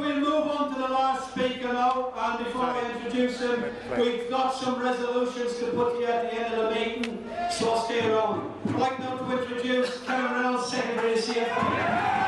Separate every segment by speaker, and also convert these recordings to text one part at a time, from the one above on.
Speaker 1: we'll move on to the last speaker now, and before I introduce him, we've got some resolutions to put to you at the end of the meeting, so stay around. I'd like now to introduce Kevin Reynolds, Secretary of CFO.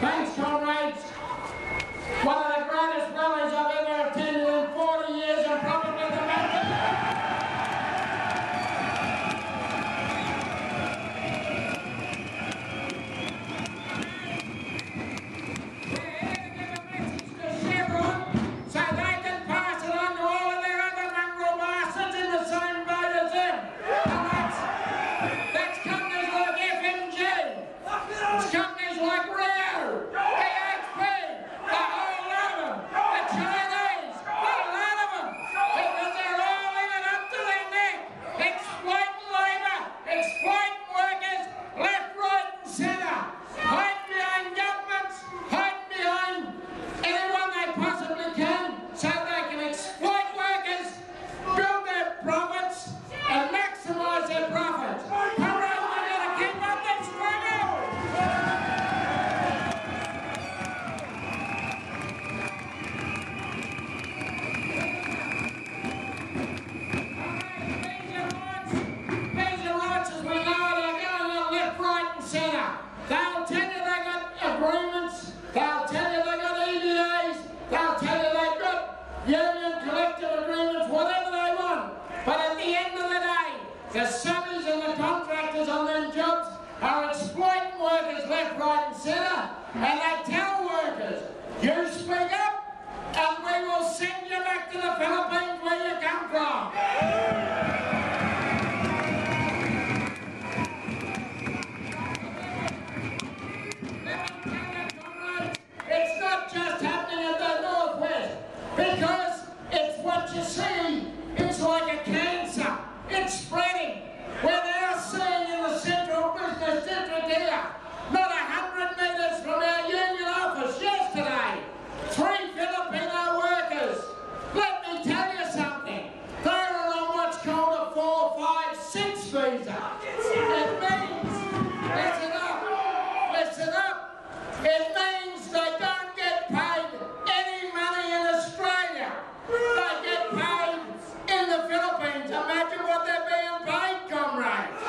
Speaker 2: Thanks, comrades. One of the greatest rallies I've ever attended in 40 years and probably the We're here to give a message to Chevron so they can pass it on to all of their other mongrel bastards in the same boat as them. And that's companies like FMG. It's companies like Rio. They'll tell you they got agreements, they'll tell you they got EBAs, they'll tell you they've got union collective agreements, whatever they want. But at the end of the day, the subbies and the contractors on them jobs are exploiting workers left, right and centre, and they tell workers, you speak up and we will send you back to the Philippines where you come from. It's not just happening in the northwest, because it's what you see, it's like a cancer, it's spreading. We're now seeing in the central business district here, not 100 metres from our union office yesterday, 3 Filipino workers. Let me tell you something, they were on what's called a 4, 5, 6 visa. It means, listen up, it means they don't get paid any money in Australia. They get paid in the Philippines. Imagine what they're being paid, comrades.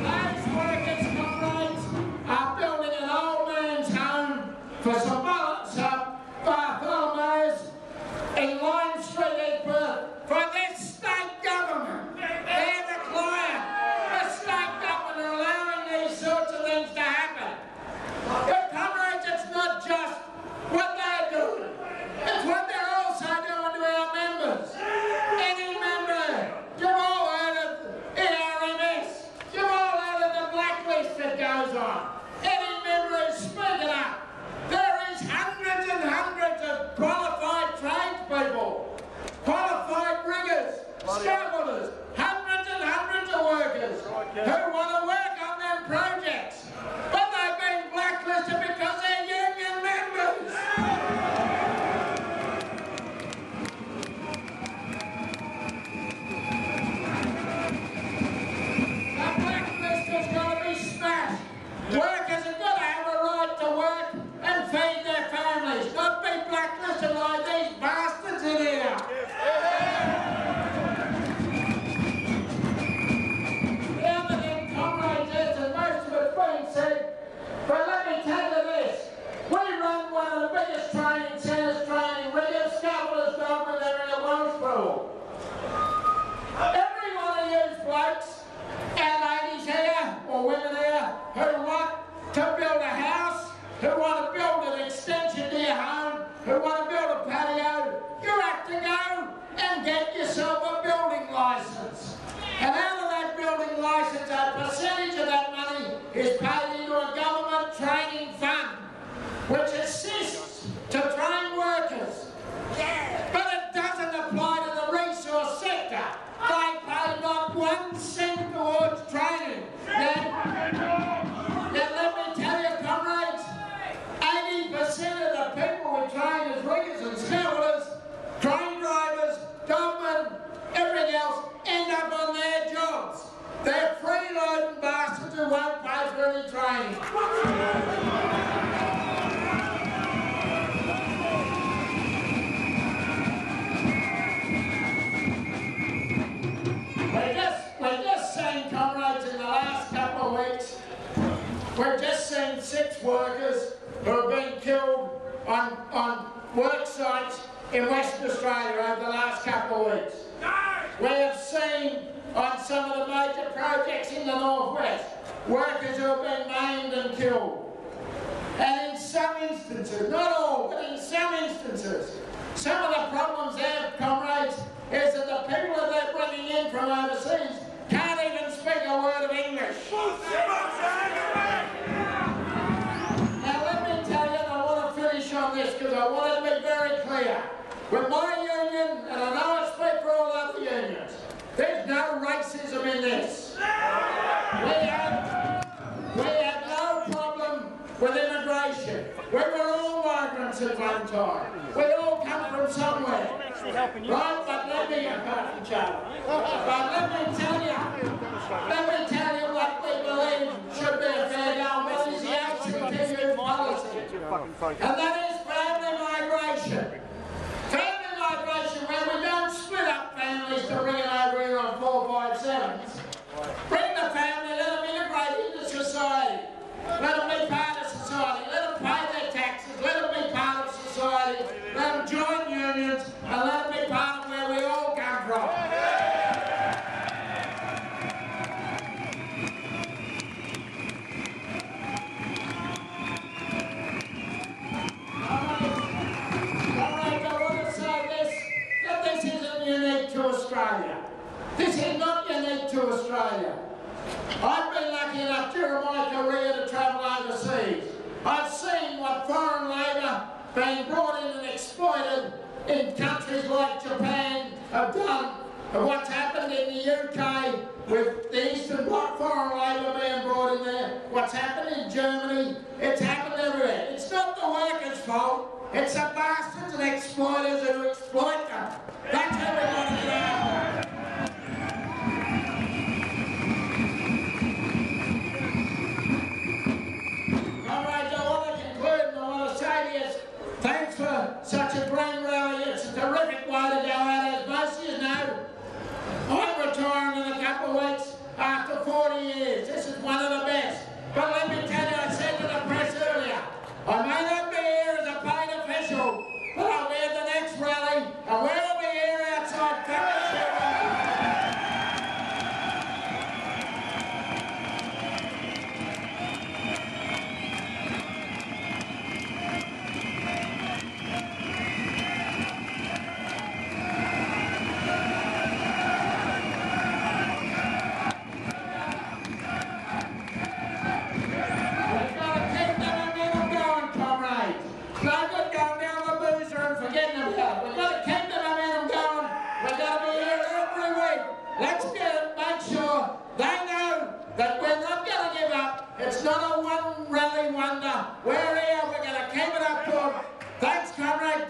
Speaker 2: Those workers, comrades, are building an old man's home for some Bartholomew's in Lime Street, East Perth, for this state government. They're the client. The state government are allowing these sorts of things to happen. But comrades, it's not just what they're doing. It's what they're also doing to our members. Any member, you've all heard of ERMS. You've all heard of the blacklist that goes on. Any member is speaking up. There is hundreds and hundreds of qualified tradespeople, qualified riggers, scaffolders, hundreds and hundreds of workers who want to work on them projects, but they've been blacklisted because they're union members. The blacklist has got to be smashed. Workers have got to have a right to work and feed their families, not be blacklisted like these bastards in here. The other thing, comrades, is, and most of it's been said, but let me tell you this. We run one of the biggest training centres, training riggers, scaffolders, dockmen, they're in the Welsh pool. Every one of you blokes and ladies here, or women here, who want to build a house, who want to build an extension to your home, who want to build a patio, you have to go and get yourself a building licence. And out of that building licence, a percentage of that money is paid into a government training fund, which assists to train workers. But it doesn't apply to the resource sector. They pay not 1 cent towards freeloading bastards who won't pay for any training. We're just seeing, comrades, in the last couple of weeks, we've just seen 6 workers who have been killed on work sites in Western Australia over the last couple of weeks. We have seen on some of the major projects in the northwest, workers who have been maimed and killed. And in some instances, not all, but in some instances, some of the problems there, comrades, is that the people that they're bringing in from overseas can't even speak a word of English. Now let me tell you, and I want to finish on this because I want it to be very clear. With my union, and I know I speak for all other unions, there's no racism in this. We have no problem with immigration. We were all migrants at one time. We all come from somewhere. Right, but let me tell you what we believe should be a fair go, what is the ACTU policy. And that is family migration. Family migration where we don't split up families to bring them over here on 457s. Bring the family, let them integrate into society. Let them be part of society. Let them pay their taxes. Let them be part of society. Let them join unions and let them be part of where we all come from. Comrades, I want to say this, that this isn't unique to Australia. This is not unique to Australia. I've been lucky enough during my career to travel overseas. I've seen what foreign labour being brought in and exploited in countries like Japan have done, and what's happened in the UK with the Eastern Bloc foreign labour being brought in there, what's happened in Germany, it's happened everywhere. It's not the workers' fault, it's the bastards and exploiters who exploit them. That's how we want to get out. Thanks for such a grand rally. It's a terrific way to go out. As most of you know, I'm retiring in a couple of weeks after 40 years. This is one of the best. But let me tell you, I said to the press earlier, I may not be here as a paid official, but I'll be at the next rally, and we'll be here outside Chevron. It's not a one rally wonder. We're here, we're going to keep it up to them. Thanks, comrade.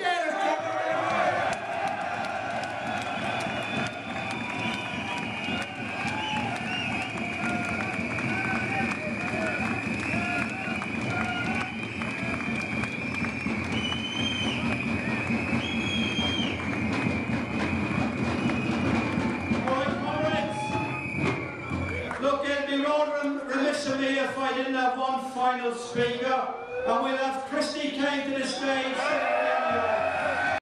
Speaker 1: Remiss of me if I didn't have one final speaker, and we'll have Christy Kane to the stage.